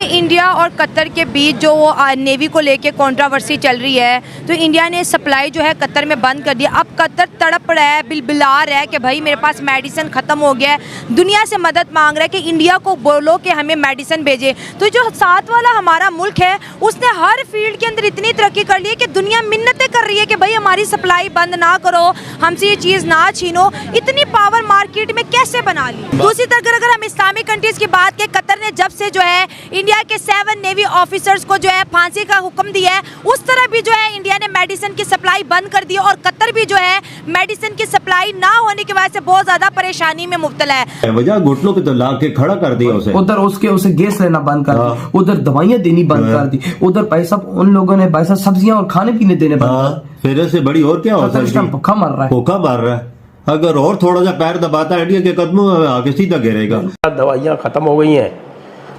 India और Qatar के बीच जो वो नेवी को लेके कंट्रोवर्सी चल रही है, तो इंडिया ने सप्लाई जो है कतर में बंद कर दिया। अब कतर तड़प रहा है, बिलबिला रहा है कि भाई मेरे पास मेडिसिन ख़त्म हो गया है, दुनिया से मदद मांग रहा है कि इंडिया को बोलो कि हमें मेडिसिन भेजे। तो जो साथ वाला हमारा मुल्क है उसने हर फील्ड के अंदर इतनी तरक्की कर ली है कि दुनिया मिन्नतें कर रही है कि भाई हमारी सप्लाई बंद ना करो, हमसे ये चीज़ ना छीनो। इतनी पावर मार्केट में कैसे बना ली। दूसरी तरफ अगर हम इस्लामिक कंट्रीज़ की बात करें, कतर ने जब से जो है इंडिया के 7 नेवी ऑफिसर्स को जो है फांसी का हुक्म दिया है, उस तरह भी जो है इंडिया ने मेडिसिन की सप्लाई बंद कर दी और कतर भी जो है मेडिसिन की सप्लाई ना होने की वजह से बहुत ज्यादा परेशानी में मुब्तला है। वजह घुटनों पे तो ला के खड़ा कर दिया उसे। उधर उसे गैस लेना बंद कर दी, उधर दवाइयां देनी बंद कर दी, उधर पैसा उन लोगों ने पैसा सब्जियां और खाने पीने देने बंद कर। फिर से बड़ी और क्या हो सकती है। भूखा मर रहा है। अगर और थोड़ा सा पैर दबाता इंडिया के कदमों में आगे सीधा गिरेगा। दवाइयाँ खत्म हो गई हैं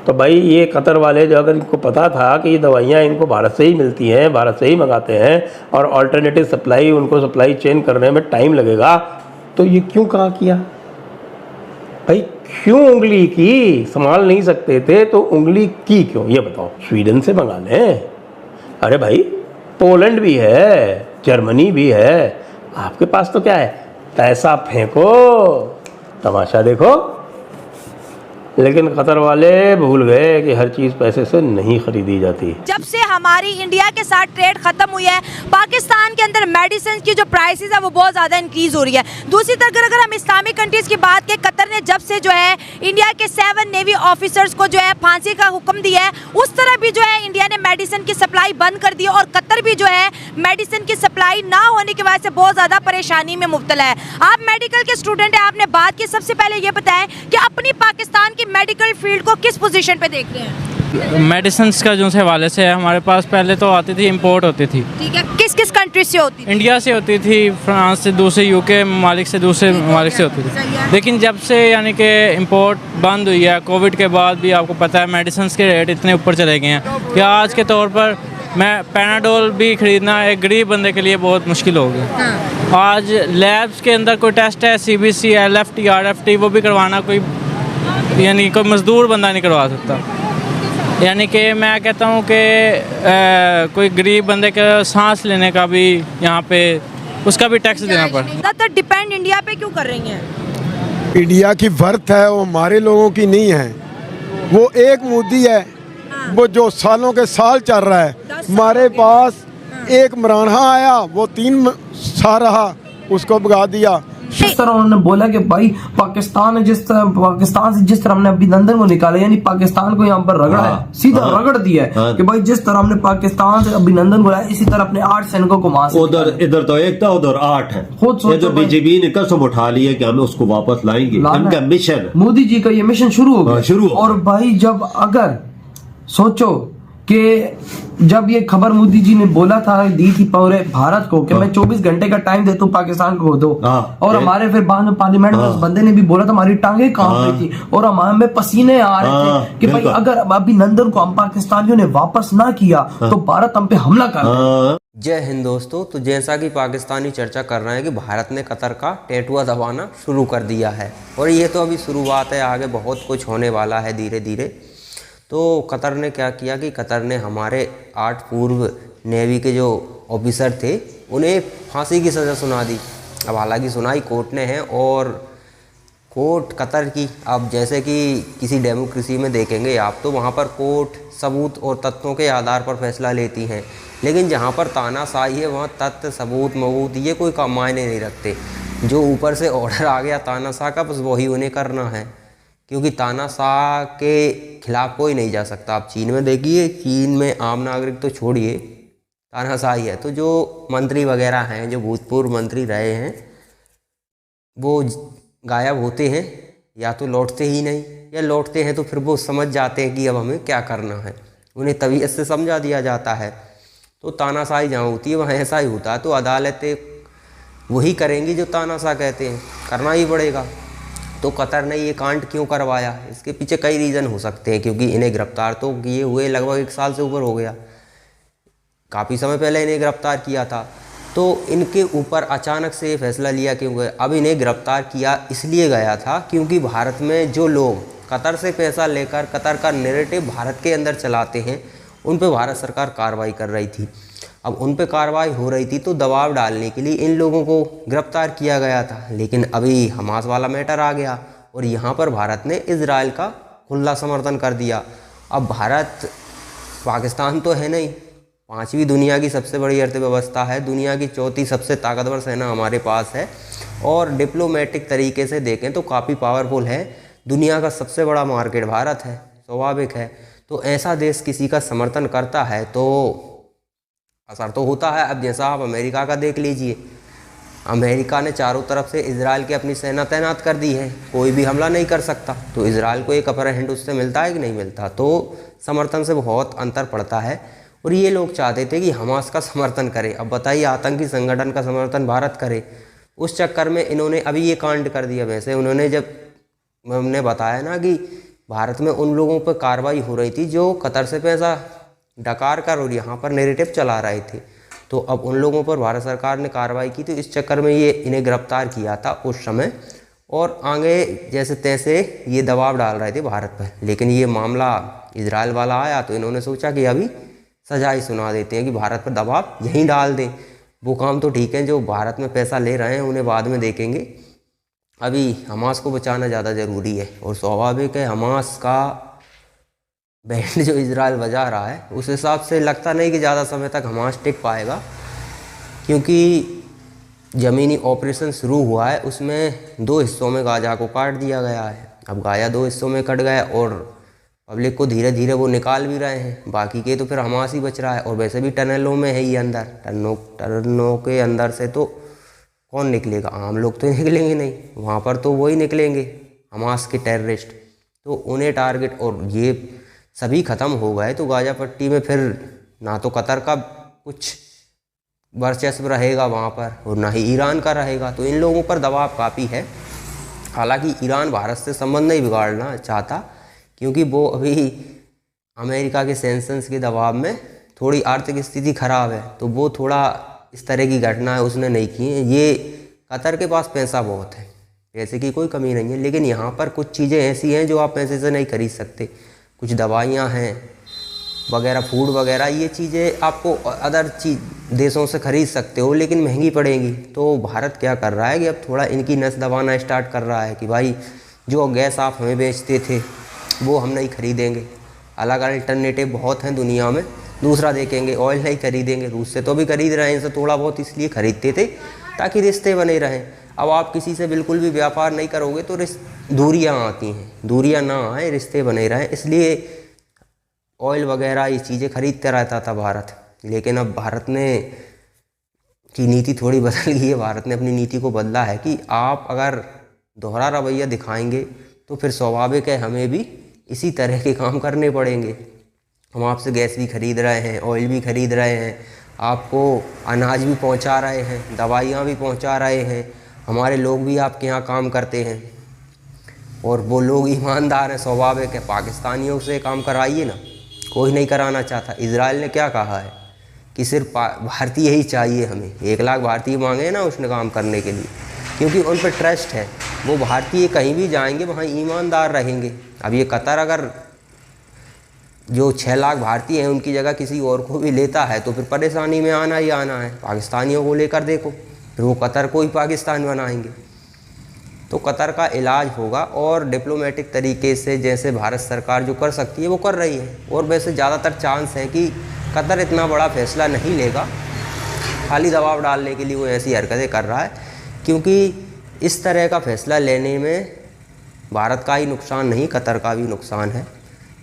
तो भाई ये कतर वाले जो, अगर इनको पता था कि ये दवाइयाँ इनको भारत से ही मिलती हैं, भारत से ही मंगाते हैं और अल्टरनेटिव सप्लाई, उनको सप्लाई चेन करने में टाइम लगेगा, तो ये क्यों कहा किया भाई? क्यों उंगली की? संभाल नहीं सकते थे तो उंगली की क्यों, ये बताओ। स्वीडन से मंगा लें, अरे भाई पोलैंड भी है, जर्मनी भी है, आपके पास तो क्या है, पैसा फेंको तमाशा देखो। लेकिन कतर वाले भूल गए कि हर चीज़ पैसे से नहीं खरीदी जाती। जब से हमारी इंडिया के साथ ट्रेड खत्म हुई है, पाकिस्तान के अंदर मेडिसिन की जो प्राइसेस है वो बहुत ज़्यादा इंक्रीज हो रही है। दूसरी तरफ अगर हम इस्लामिक कंट्रीज़ की बात करें, कतर ने जब से जो है इंडिया के 7 नेवी ऑफिसर्स को जो है फांसी का हुक्म दिया है, उस तरह भी जो है इंडिया ने मेडिसिन की सप्लाई बंद कर दी और कतर भी जो है मेडिसिन की सप्लाई ना होने की वजह से बहुत ज़्यादा परेशानी में मुब्तला है। आप मेडिकल के स्टूडेंट हैं, आपने बात की, सबसे पहले ये बताएं कि अपनी पाकिस्तान की मेडिकल फील्ड को किस पोजीशन पे देख रहे हैं? मेडिसिन का जो हवाले से है, हमारे पास पहले तो आती थी, इंपोर्ट होती थी। ठीक है, किस किस कंट्री से होती थी? इंडिया से होती थी, फ्रांस से, दूसरे यूके ममालिक से, दूसरे ममालिक से होती थी। लेकिन जब से यानी कि इंपोर्ट बंद हुई है, कोविड के बाद भी आपको पता है मेडिसिन के रेट इतने ऊपर चले गए हैं कि आज के तौर पर मैं पैनाडोल भी खरीदना एक गरीब बंदे के लिए बहुत मुश्किल हो गया। आज लैब्स के अंदर कोई टेस्ट है, CBC, LFT, RFT, वो भी करवाना कोई यानी कोई मज़दूर बंदा नहीं करवा सकता। यानी कि मैं कहता हूँ कि कोई गरीब बंदे के सांस लेने का भी यहाँ पे उसका भी टैक्स देना पड़ता है। ज़्यादातर डिपेंड इंडिया पे क्यों कर रही हैं? इंडिया की वर्थ है वो हमारे लोगों की नहीं है। वो एक मोदी है, वो जो सालों के साल चल रहा है। हमारे पास एक मराना आया, वो 3 साल रहा, उसको भगा दिया। जिस तरह उन्होंने बोला कि भाई पाकिस्तान से जिस तरह हमने अभिनंदन को निकाला, यानी पाकिस्तान को यहाँ पर रगड़ा है, सीधा रगड़ दिया है कि भाई जिस तरह हमने पाकिस्तान से अभिनंदन को लाया, इसी तरह अपने 8 सैनिकों को मार। उधर इधर तो 1 था, उधर 8 है। ये जो BJP ने कसम उठा ली है कि हमें उसको वापस लाएंगे, इनका मिशन, मोदी जी का ये मिशन शुरू हो गया। और भाई जब अगर सोचो कि जब ये खबर मोदी जी ने बोला था, दी थी पूरे भारत को कि मैं 24 घंटे का टाइम देता हूँ पाकिस्तान को दो, और हमारे फिर बाद में पार्लियामेंट में उस बंदे ने भी बोला था, हमारी टांगे कांप रही थी और हमें पसीने आ रहे थे कि भाई अगर अभिनंदन को हम पाकिस्तानियों ने वापस ना किया तो भारत हम पे हमला कर। जय हिंद दोस्तों। तो जैसा कि पाकिस्तानी चर्चा कर रहे हैं कि भारत ने कतर का टेटुआ दबाना शुरू कर दिया है, और ये तो अभी शुरुआत है, आगे बहुत कुछ होने वाला है धीरे धीरे। तो कतर ने क्या किया कि कतर ने हमारे 8 पूर्व नेवी के जो ऑफिसर थे उन्हें फांसी की सज़ा सुना दी। अब हालांकि सुनाई कोर्ट ने है, और कोर्ट कतर की, अब जैसे कि किसी डेमोक्रेसी में देखेंगे आप, तो वहाँ पर कोर्ट सबूत और तथ्यों के आधार पर फैसला लेती हैं। लेकिन जहाँ पर तानाशाही है वहाँ तथ्य सबूत मबूत ये कोई काम मायने नहीं रखते। जो ऊपर से ऑर्डर आ गया तानाशाह का, बस वही उन्हें करना है, क्योंकि तानाशाह के खिलाफ कोई नहीं जा सकता। आप चीन में देखिए, चीन में आम नागरिक तो छोड़िए, तानाशाही है। तो जो मंत्री वगैरह हैं, जो भूतपूर्व मंत्री रहे हैं, वो गायब होते हैं, या तो लौटते ही नहीं, या लौटते हैं तो फिर वो समझ जाते हैं कि अब हमें क्या करना है, उन्हें तबीयत से समझा दिया जाता है। तो तानाशाही जहाँ होती है वहाँ ऐसा ही होता है। तो अदालतें वही करेंगी जो तानाशाह कहते हैं, करना ही पड़ेगा। तो कतर ने ये कांड क्यों करवाया, इसके पीछे कई रीज़न हो सकते हैं, क्योंकि इन्हें गिरफ्तार तो किए हुए लगभग 1 साल से ऊपर हो गया, काफ़ी समय पहले इन्हें गिरफ्तार किया था। तो इनके ऊपर अचानक से फैसला लिया क्यों गया? अब इन्हें गिरफ्तार किया इसलिए गया था क्योंकि भारत में जो लोग कतर से पैसा लेकर कतर का नैरेटिव भारत के अंदर चलाते हैं, उन पे भारत सरकार कार्रवाई कर रही थी। अब उन पे कार्रवाई हो रही थी तो दबाव डालने के लिए इन लोगों को गिरफ्तार किया गया था, लेकिन अभी हमास वाला मैटर आ गया और यहाँ पर भारत ने इजराइल का खुला समर्थन कर दिया। अब भारत पाकिस्तान तो है नहीं, 5वीं दुनिया की सबसे बड़ी अर्थव्यवस्था है, दुनिया की 4थी सबसे ताकतवर सेना हमारे पास है और डिप्लोमेटिक तरीके से देखें तो काफ़ी पावरफुल है। दुनिया का सबसे बड़ा मार्केट भारत है, स्वाभाविक है। तो ऐसा देश किसी का समर्थन करता है तो असर तो होता है। अब जैसा आप अमेरिका का देख लीजिए, अमेरिका ने चारों तरफ से इजराइल की अपनी सेना तैनात कर दी है, कोई भी हमला नहीं कर सकता, तो इजराइल को एक अपर हैंड उससे मिलता है कि नहीं मिलता, तो समर्थन से बहुत अंतर पड़ता है। और ये लोग चाहते थे कि हमास का समर्थन करें। अब बताइए, आतंकी संगठन का समर्थन भारत करे, उस चक्कर में इन्होंने अभी ये कांड कर दिया। वैसे उन्होंने, जब हमने बताया ना कि भारत में उन लोगों पर कार्रवाई हो रही थी जो कतर से पैसा डकार कर और यहाँ पर नैरेटिव चला रहे थे, तो अब उन लोगों पर भारत सरकार ने कार्रवाई की, तो इस चक्कर में ये इन्हें गिरफ्तार किया था उस समय, और आगे जैसे तैसे ये दबाव डाल रहे थे भारत पर। लेकिन ये मामला इजराइल वाला आया तो इन्होंने सोचा कि अभी सजा ही सुना देते हैं कि भारत पर दबाव यहीं डाल दें। वो काम तो ठीक है, जो भारत में पैसा ले रहे हैं उन्हें बाद में देखेंगे, अभी हमास को बचाना ज़्यादा ज़रूरी है। और स्वाभाविक है, हमास का बैंड जो इजराइल बजा रहा है उस हिसाब से लगता नहीं कि ज़्यादा समय तक हमास टिक पाएगा, क्योंकि ज़मीनी ऑपरेशन शुरू हुआ है, उसमें 2 हिस्सों में गाजा को काट दिया गया है। अब गाजा 2 हिस्सों में कट गया और पब्लिक को धीरे धीरे वो निकाल भी रहे हैं, बाकी के तो फिर हमास ही बच रहा है। और वैसे भी टनलों में है ये अंदर, टनलों के अंदर से तो कौन निकलेगा, आम लोग तो निकलेंगे नहीं, वहाँ पर तो वही निकलेंगे हमास के टेररिस्ट, तो उन्हें टारगेट। और ये सभी ख़त्म हो गए तो गाजा पट्टी में फिर ना तो कतर का कुछ वर्चस्व रहेगा वहाँ पर और ना ही ईरान का रहेगा, तो इन लोगों पर दबाव काफ़ी है। हालांकि ईरान भारत से संबंध नहीं बिगाड़ना चाहता, क्योंकि वो अभी अमेरिका के सैंक्शंस के दबाव में थोड़ी आर्थिक स्थिति खराब है, तो वो थोड़ा इस तरह की घटनाएं उसने नहीं की हैं। ये कतर के पास पैसा बहुत है, पैसे की कोई कमी नहीं है, लेकिन यहाँ पर कुछ चीज़ें ऐसी हैं जो आप पैसे से नहीं खरीद सकते। कुछ दवाइयाँ हैं वगैरह, फूड वगैरह, ये चीज़ें आपको अदर देशों से ख़रीद सकते हो, लेकिन महंगी पड़ेंगी। तो भारत क्या कर रहा है कि अब थोड़ा इनकी नस दबाना स्टार्ट कर रहा है कि भाई जो गैस आप हमें बेचते थे वो हम नहीं खरीदेंगे, अलग अल्टरनेटिव बहुत हैं दुनिया में, दूसरा देखेंगे, ऑयल नहीं खरीदेंगे। रूस से तो भी खरीद रहे हैं, इनसे थोड़ा बहुत इसलिए खरीदते थे ताकि रिश्ते बने रहें। अब आप किसी से बिल्कुल भी व्यापार नहीं करोगे तो दूरियां आती हैं, दूरियां ना आए, रिश्ते बने रहें, इसलिए ऑयल वगैरह ये चीज़ें खरीदते रहता था भारत। लेकिन अब भारत ने की नीति थोड़ी बदल गई है, भारत ने अपनी नीति को बदला है कि आप अगर दोहरा रवैया दिखाएंगे तो फिर स्वाभाविक है हमें भी इसी तरह के काम करने पड़ेंगे। हम आपसे गैस भी खरीद रहे हैं, ऑयल भी खरीद रहे हैं, आपको अनाज भी पहुंचा रहे हैं, दवाइयाँ भी पहुंचा रहे हैं, हमारे लोग भी आपके यहाँ काम करते हैं और वो लोग ईमानदार हैं, स्वाभाविक है। पाकिस्तानियों से काम कराइए ना, कोई नहीं कराना चाहता। इजराइल ने क्या कहा है कि सिर्फ भारतीय ही चाहिए हमें, 1 लाख भारतीय मांगे ना उसने काम करने के लिए, क्योंकि उन पर ट्रस्ट है, वो भारतीय कहीं भी जाएंगे वहाँ ईमानदार रहेंगे। अब ये कतर अगर जो 6 लाख भारतीय हैं उनकी जगह किसी और को भी लेता है तो फिर परेशानी में आना ही आना है। पाकिस्तानियों को लेकर देखो, फिर वो कतर को ही पाकिस्तान बनाएंगे। तो कतर का इलाज होगा और डिप्लोमेटिक तरीके से जैसे भारत सरकार जो कर सकती है वो कर रही है। और वैसे ज़्यादातर चांस है कि कतर इतना बड़ा फैसला नहीं लेगा, खाली दबाव डालने के लिए वो ऐसी हरकतें कर रहा है, क्योंकि इस तरह का फैसला लेने में भारत का ही नुकसान नहीं, कतर का भी नुकसान है।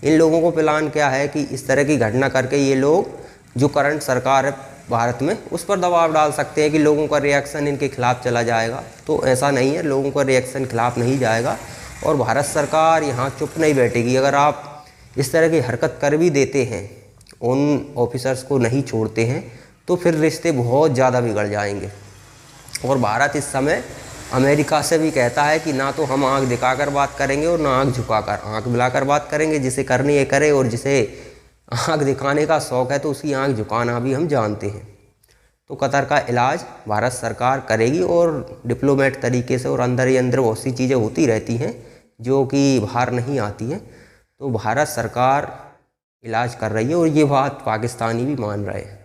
इन लोगों को प्लान क्या है कि इस तरह की घटना करके ये लोग जो करंट सरकार है भारत में उस पर दबाव डाल सकते हैं कि लोगों का रिएक्शन इनके खिलाफ चला जाएगा। तो ऐसा नहीं है, लोगों का रिएक्शन खिलाफ नहीं जाएगा और भारत सरकार यहाँ चुप नहीं बैठेगी। अगर आप इस तरह की हरकत कर भी देते हैं, उन ऑफिसर्स को नहीं छोड़ते हैं, तो फिर रिश्ते बहुत ज़्यादा बिगड़ जाएंगे। और भारत इस समय अमेरिका से भी कहता है कि ना तो हम आंख दिखाकर बात करेंगे और ना आंख झुकाकर, आंख मिलाकर बात करेंगे, जिसे करनी है करे, और जिसे आंख दिखाने का शौक़ है तो उसकी आंख झुकाना भी हम जानते हैं। तो कतर का इलाज भारत सरकार करेगी और डिप्लोमेट तरीके से, और अंदर ही अंदर बहुत सी चीज़ें होती रहती हैं जो कि बाहर नहीं आती हैं। तो भारत सरकार इलाज कर रही है और ये बात पाकिस्तानी भी मान रहे हैं।